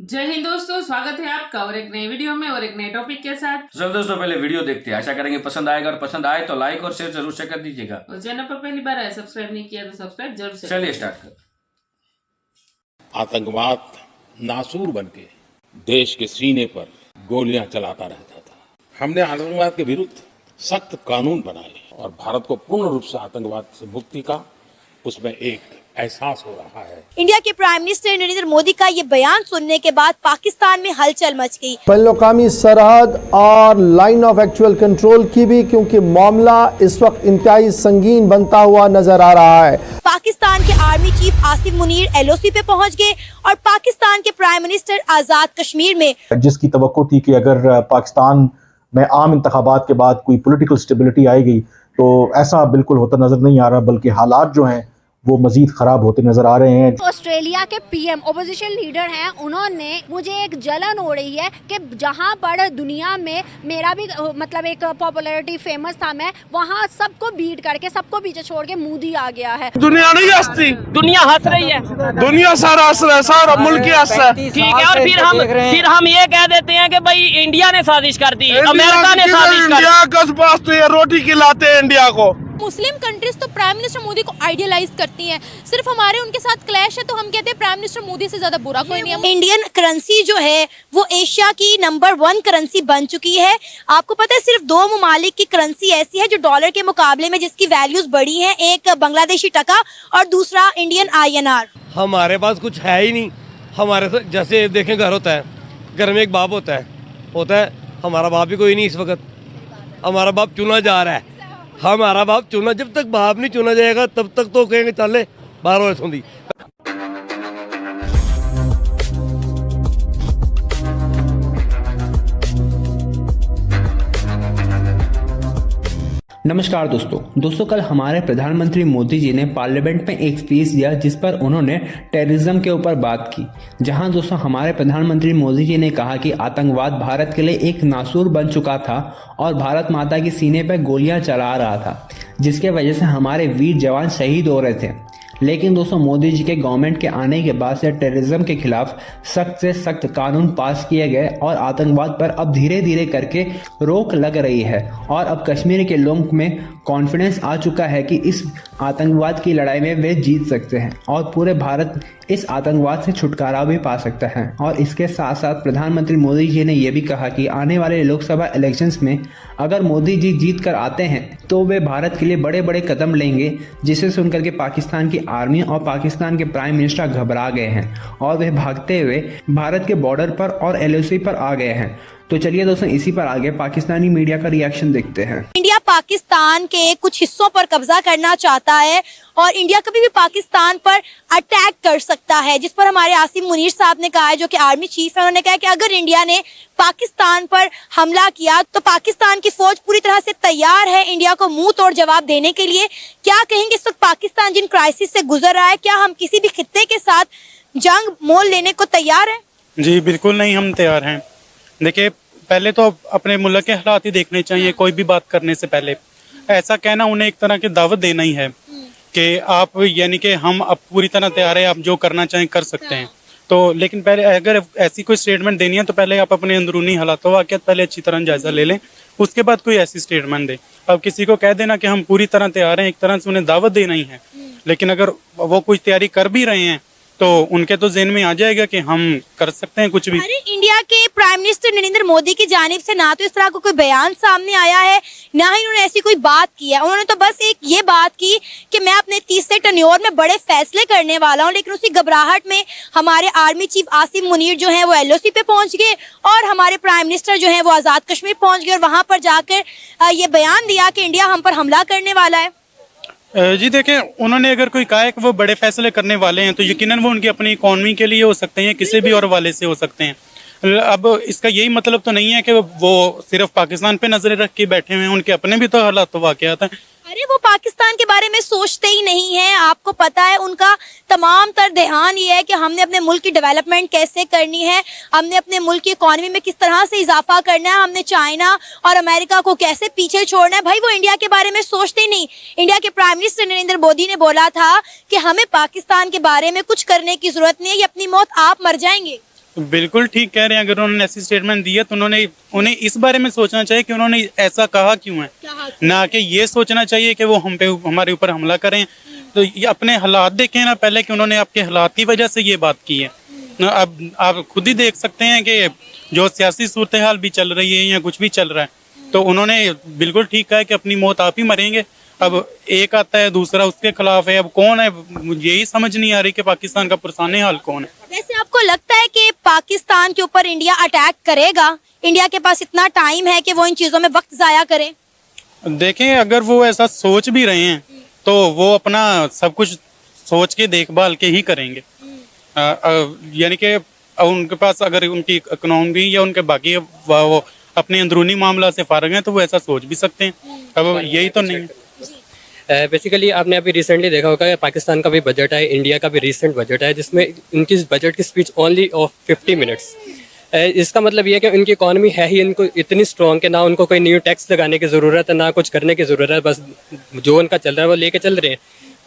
जय हिंद दोस्तों, स्वागत है आपका और एक नई वीडियो में और एक नए टॉपिक के साथ। चलो दोस्तों, पहले वीडियो देखते हैं। आशा करेंगे पसंद आएगा और पसंद आए तो लाइक और शेयर जरूर से कर दीजिएगा। और चैनल पर पहली बार आए, सब्सक्राइब नहीं किया तो सब्सक्राइब जरूर से। चलिए स्टार्ट कर। आतंकवाद नासूर बनके देश के सीने पर गोलियां चलाता रहता था। हमने आतंकवाद के विरुद्ध सख्त कानून बनाए और भारत को पूर्ण रूप से आतंकवाद से मुक्ति का उसमें एक एहसास हो रहा है। इंडिया के प्राइम मिनिस्टर नरेंद्र मोदी का ये बयान सुनने के बाद पाकिस्तान में हलचल मच गई। बैनुल-अक़वामी सरहद और लाइन ऑफ एक्चुअल कंट्रोल की भी, क्योंकि मामला इस वक्त इंतहाई संगीन बनता हुआ नजर आ रहा है। पाकिस्तान के army chief Asim Munir LOC पे पहुंच गए और पाकिस्तान के प्राइम मिनिस्टर आजाद कश्मीर में, जिसकी तवक्को थी कि अगर पाकिस्तान में आम इंतखाबात के बाद कोई पॉलिटिकल स्टेबिलिटी आएगी, तो ऐसा बिल्कुल होता नजर नहीं आ रहा, बल्कि हालात जो हैं वो मजीद खराब होते नजर आ रहे हैं। ऑस्ट्रेलिया के PM ओपोजिशन लीडर हैं, उन्होंने मुझे एक जलन हो रही है कि जहां पर दुनिया में मेरा भी मतलब एक पॉपुलैरिटी फेमस था, मैं वहां सबको बीट करके सबको पीछे छोड़ के मोदी आ गया है। दुनिया नहीं हंसती, दुनिया हंस रही है, दुनिया सारा हंस रहा है, सारा मुल्क ही हंस रहा है। ठीक है। और फिर हम ये कह देते हैं कि भाई इंडिया ने साजिश कर दी, अमेरिका ने साजिश कर दी। इंडिया का पास तो ये रोटी खिलाते हैं इंडिया को। मुस्लिम कंट्रीज तो प्राइम मिनिस्टर मोदी को आइडियलाइज करती हैं, सिर्फ हमारे उनके साथ क्लैश है तो हम कहते हैं प्राइम मिनिस्टर मोदी से ज्यादा बुरा कोई नहीं है। इंडियन करेंसी जो है वो एशिया की नंबर 1 करेंसी बन चुकी है। आपको पता है सिर्फ 2 ममालिक की करेंसी ऐसी है जो डॉलर के मुकाबले में जिसकी वैल्यूज बढ़ी हैं, एक बांग्लादेशी टका और दूसरा इंडियन INR। हमारे पास कुछ है ही नहीं। हमारे तो जैसे देखें, घर होता है, घर में एक बाप होता है, हमारा बाप भी कोई नहीं इस वक्त। हमारा बाप चुना जा रहा है, हमारा बाप चुना, जब तक बाप नहीं चुना जाएगा तब तक तो कहेंगे चले बाहर होती। नमस्कार दोस्तों, कल हमारे प्रधानमंत्री मोदी जी ने पार्लियामेंट में एक स्पीच दिया जिस पर उन्होंने टेररिज्म के ऊपर बात की। जहां दोस्तों हमारे प्रधानमंत्री मोदी जी ने कहा कि आतंकवाद भारत के लिए एक नासूर बन चुका था और भारत माता के सीने पर गोलियां चला रहा था, जिसके वजह से हमारे वीर जवान शहीद हो रहे थे। लेकिन दोस्तों मोदी जी के गवर्नमेंट के आने के बाद से टेररिज्म के खिलाफ सख्त से सख्त कानून पास किए गए और आतंकवाद पर अब धीरे धीरे करके रोक लग रही है और अब कश्मीर के लोगों में कॉन्फिडेंस आ चुका है कि इस आतंकवाद की लड़ाई में वे जीत सकते हैं और पूरे भारत इस आतंकवाद से छुटकारा भी पा सकता है। और इसके साथ साथ प्रधानमंत्री मोदी जी ने यह भी कहा कि आने वाले लोकसभा इलेक्शंस में अगर मोदी जी जीत कर आते हैं तो वे भारत के लिए बड़े बड़े कदम लेंगे, जिसे सुनकर के पाकिस्तान की आर्मी और पाकिस्तान के प्राइम मिनिस्टर घबरा गए हैं और वे भागते हुए भारत के बॉर्डर पर और LOC पर आ गए हैं। तो चलिए दोस्तों, इसी पर आगे पाकिस्तानी मीडिया का रिएक्शन देखते हैं। इंडिया पाकिस्तान के कुछ हिस्सों पर कब्जा करना चाहता है और इंडिया कभी भी पाकिस्तान पर अटैक कर सकता है, जिस पर हमारे आसिम मुनीर साहब ने कहा है, जो कि आर्मी चीफ है। उन्होंने कहा कि अगर इंडिया ने पाकिस्तान पर हमला किया तो पाकिस्तान की फौज पूरी तरह से तैयार है इंडिया को मुंह तोड़ जवाब देने के लिए। क्या कहेंगे इस वक्त पाकिस्तान जिन क्राइसिस से गुजर रहा है, क्या हम किसी भी खित्ते के साथ जंग मोल लेने को तैयार है? जी बिल्कुल नहीं, हम तैयार हैं। देखिए, पहले तो अपने मुल्क के हालात ही देखने चाहिए कोई भी बात करने से पहले। ऐसा कहना उन्हें एक तरह की दावत देना ही है कि आप, यानी कि हम अब पूरी तरह तैयार है, आप जो करना चाहें कर सकते हैं। तो लेकिन पहले अगर ऐसी कोई स्टेटमेंट देनी है तो पहले आप अपने अंदरूनी हालात वाक़ियत पहले अच्छी तरह जायजा ले लें, उसके बाद कोई ऐसी स्टेटमेंट दें। अब किसी को कह देना कि हम पूरी तरह तैयार हैं, एक तरह से उन्हें दावत देना ही है। लेकिन अगर वो कुछ तैयारी कर भी रहे हैं तो उनके तो ज़हन में आ जाएगा कि हम कर सकते हैं कुछ भी। अरे इंडिया के प्राइम मिनिस्टर नरेंद्र मोदी की जानिब से ना तो इस तरह का कोई बयान सामने आया है, ना ही उन्होंने ऐसी कोई बात की है। उन्होंने तो बस एक ये बात की कि मैं अपने 30 से टर्न्योर में बड़े फैसले करने वाला हूं। लेकिन उसी घबराहट में हमारे आर्मी चीफ आसिम मुनीर जो है वो LOC पे पहुंच गए और हमारे प्राइम मिनिस्टर जो है वो आजाद कश्मीर पहुंच गए और वहां पर जाकर ये बयान दिया कि इंडिया हम पर हमला करने वाला है। जी देखें, उन्होंने अगर कोई कहा है कि वो बड़े फैसले करने वाले हैं तो यकीनन वो उनकी अपनी इकॉनमी के लिए हो सकते हैं, किसी भी और वाले से हो सकते हैं। अब इसका यही मतलब तो नहीं है कि वो सिर्फ पाकिस्तान पे नजरें रख के बैठे हुए हैं, उनके अपने भी तो हालात तो वाक़यात हैं। अरे वो पाकिस्तान के बारे में सोचते ही नहीं है। आपको पता है उनका तमाम तर ध्यान ये है कि हमने अपने मुल्क की डेवलपमेंट कैसे करनी है, हमने अपने मुल्क की इकॉनमी में किस तरह से इजाफा करना है, हमने चाइना और अमेरिका को कैसे पीछे छोड़ना है। भाई वो इंडिया के बारे में सोचते ही नहीं। इंडिया के प्राइम मिनिस्टर नरेंद्र मोदी ने बोला था कि हमें पाकिस्तान के बारे में कुछ करने की जरूरत नहीं है, ये अपनी मौत आप मर जाएंगे। बिल्कुल ठीक कह रहे हैं। अगर उन्होंने ऐसी स्टेटमेंट दी है तो उन्हें इस बारे में सोचना चाहिए कि उन्होंने ऐसा कहा क्यों है, ना कि ये सोचना चाहिए कि वो हमारे ऊपर हमला करें। तो ये अपने हालात देखें ना पहले कि उन्होंने आपके हालात की वजह से ये बात की है। अब आप खुद ही देख सकते हैं कि जो सियासी सूरत हाल भी चल रही है या कुछ भी चल रहा है, तो उन्होंने बिल्कुल ठीक कहा है कि अपनी मौत आप ही मरेंगे। अब एक आता है, दूसरा उसके खिलाफ है। अब कौन है, यही समझ नहीं आ रही कि पाकिस्तान का पुरसाने हाल कौन है। वैसे आपको लगता है कि पाकिस्तान के ऊपर इंडिया अटैक करेगा? इंडिया के पास इतना टाइम है कि वो इन चीजों में वक्त जाया करे? देखें, अगर वो ऐसा सोच भी रहे हैं तो वो अपना सब कुछ सोच के देखभाल के ही करेंगे। यानी कि उनके पास अगर उनकी इकोनॉमी या उनके बाकी वो अपने अंदरूनी मामला से फारग हैं तो वो ऐसा सोच भी सकते हैं। अब यही तो नहीं है। बेसिकली आपने अभी रिसेंटली देखा होगा कि पाकिस्तान का भी बजट है, इंडिया का भी रिसेंट बजट है, जिसमें इनकी बजट की स्पीच ओनली ऑफ 50 मिनट्स। इसका मतलब ये है कि उनकी इकॉनमी है ही इनको इतनी स्ट्रॉन्ग कि ना उनको कोई न्यू टैक्स लगाने की ज़रूरत है, ना कुछ करने की ज़रूरत है। बस जो उनका चल रहा है वो लेके चल रहे हैं।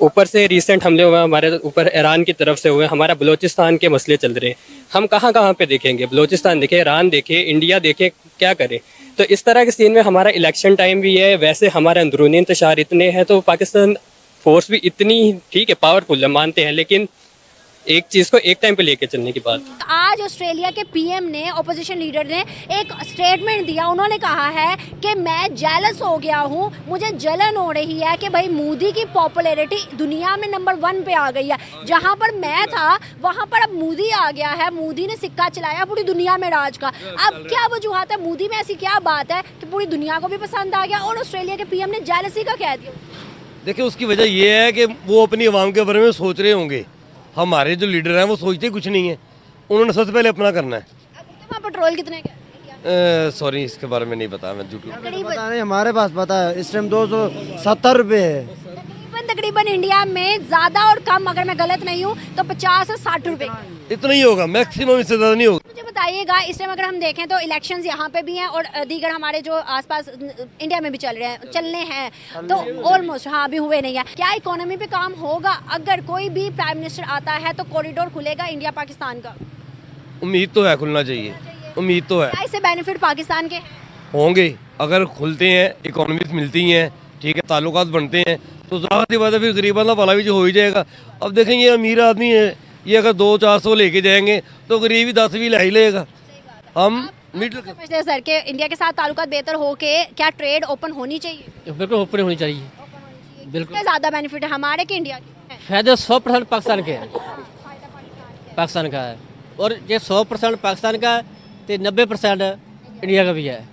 ऊपर से रिसेंट हमले हुए हमारे ऊपर ईरान की तरफ से हुए, हमारा बलूचिस्तान के मसले चल रहे हैं। हम कहाँ पे देखेंगे? बलूचिस्तान देखें, ईरान देखें, इंडिया देखें, क्या करें? तो इस तरह के सीन में हमारा इलेक्शन टाइम भी है, वैसे हमारे अंदरूनी इंतशार इतने हैं, तो पाकिस्तान फोर्स भी इतनी ठीक है, पावरफुल है, मानते हैं, लेकिन एक चीज को एक टाइम पे लेके चलने की बात। आज ऑस्ट्रेलिया के पीएम ने, ऑपोजिशन लीडर ने एक स्टेटमेंट दिया। उन्होंने कहा है कि मैं जेलस हो गया हूँ, मुझे जलन हो रही है कि भाई मोदी की पॉपुलैरिटी दुनिया में नंबर 1 पे आ गई है। जहाँ पर मैं था वहाँ पर अब मोदी आ गया है, मोदी ने सिक्का चलाया पूरी दुनिया में राज का। अब क्या वजूहत है? मोदी में ऐसी क्या बात है कि पूरी दुनिया को भी पसंद आ गया और ऑस्ट्रेलिया के पीएम ने जेलसी का कह दिया? देखिए, उसकी वजह ये है कि वो अपनी आवाम के बारे में सोच रहे होंगे। हमारे जो लीडर हैं वो सोचते कुछ नहीं है, उन्होंने सबसे पहले अपना करना है। वहाँ पेट्रोल कितने का? सॉरी, इसके बारे में नहीं पता, मैं झूठ पता नहीं, हमारे पास पता है इस टाइम 270 रुपये है। तकरीबन इंडिया में ज्यादा और कम, अगर मैं गलत नहीं हूँ तो 50 से 60 रुपए इतना ही होगा, मैक्सिमम, इससे ज्यादा नहीं होगा। मुझे बताइएगा, इस टाइम अगर हम देखें तो इलेक्शंस यहाँ पे भी हैं और दीगर हमारे जो आसपास इंडिया में भी चलने हैं, तो ऑलमोस्ट हाँ अभी हुए नहीं है। क्या इकोनॉमी पे काम होगा? अगर कोई भी प्राइम मिनिस्टर आता है तो कॉरिडोर खुलेगा इंडिया पाकिस्तान का? उम्मीद तो है, खुलना चाहिए, उम्मीद तो है। क्या इससे बेनिफिट पाकिस्तान के होंगे? अगर खुलते हैं, इकोनॉमीज मिलती हैं, ठीक है, ताल्लुकात बनते हैं, तो ज़ाहिर बात है फिर गरीबाना भला भी जो हो ही जाएगा। अब देखें, ये अमीर आदमी है, ये अगर 200-400 लेके जाएंगे तो गरीब ही 10 भी ला ही लेगा। हम मिडिल समझते हैं सर के इंडिया के साथ ताल्लुकात बेहतर हो के क्या ट्रेड ओपन होनी चाहिए? बिल्कुल ओपन होनी चाहिए, बिल्कुल। ज्यादा बेनिफिट है हमारे के इंडिया के? फायदा 100% पाकिस्तान के है, पाकिस्तान का है, और ये 100% पाकिस्तान का है तो 90% इंडिया का भी है।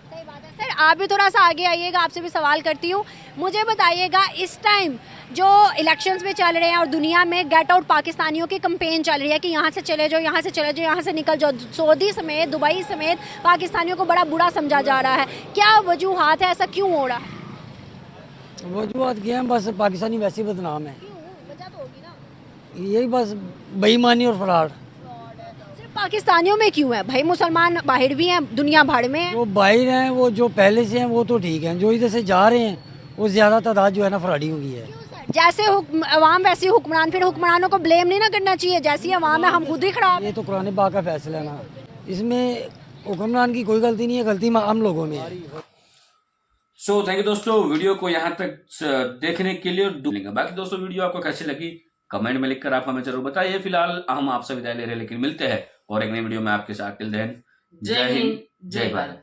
सर आप भी थोड़ा सा आगे आइएगा, आपसे भी सवाल करती हूँ। मुझे बताइएगा, इस टाइम जो इलेक्शंस में चल रहे हैं और दुनिया में गेट आउट पाकिस्तानियों की कैंपेन चल रही है कि यहाँ से चले जाओ, यहाँ से चले जाओ, यहाँ से निकल जाओ, सऊदी समेत, दुबई समेत पाकिस्तानियों को बड़ा बुरा समझा जा रहा है। क्या वजूहात है, ऐसा क्यों हो रहा है? वजूहत क्या है, बस पाकिस्तानी वैसे ही बदनाम है, यही बस बेईमानी और फ्रॉड। पाकिस्तानियों में क्यों है भाई? मुसलमान बाहर भी हैं, दुनिया भर में है। वो बाहर हैं, वो जो पहले से हैं वो तो ठीक है, जो इधर से जा रहे हैं वो ज्यादा तादाद जो है ना फ्रॉडी हो गई है। जैसे अवाम वैसी हुक्मरान, फिर हुक्मरानों को ब्लेम नहीं ना करना चाहिए, जैसी अवाम है हम खुद ही खराब। ये तो कुरान पाक का फैसला है ना, इसमें हुक्मरान की कोई गलती नहीं है, गलती हम लोगों में है। सो थैंक यू दोस्तों, वीडियो को यहाँ तक देखने के लिए। बाकी दोस्तों, वीडियो आपको कैसी लगी कमेंट में लिखकर आप हमें जरूर बताइए। फिलहाल हम आपसे विदाई ले रहे हैं, लेकिन मिलते हैं और एक नई वीडियो में आपके साथ। टिल देन, जय हिंद, जय भारत।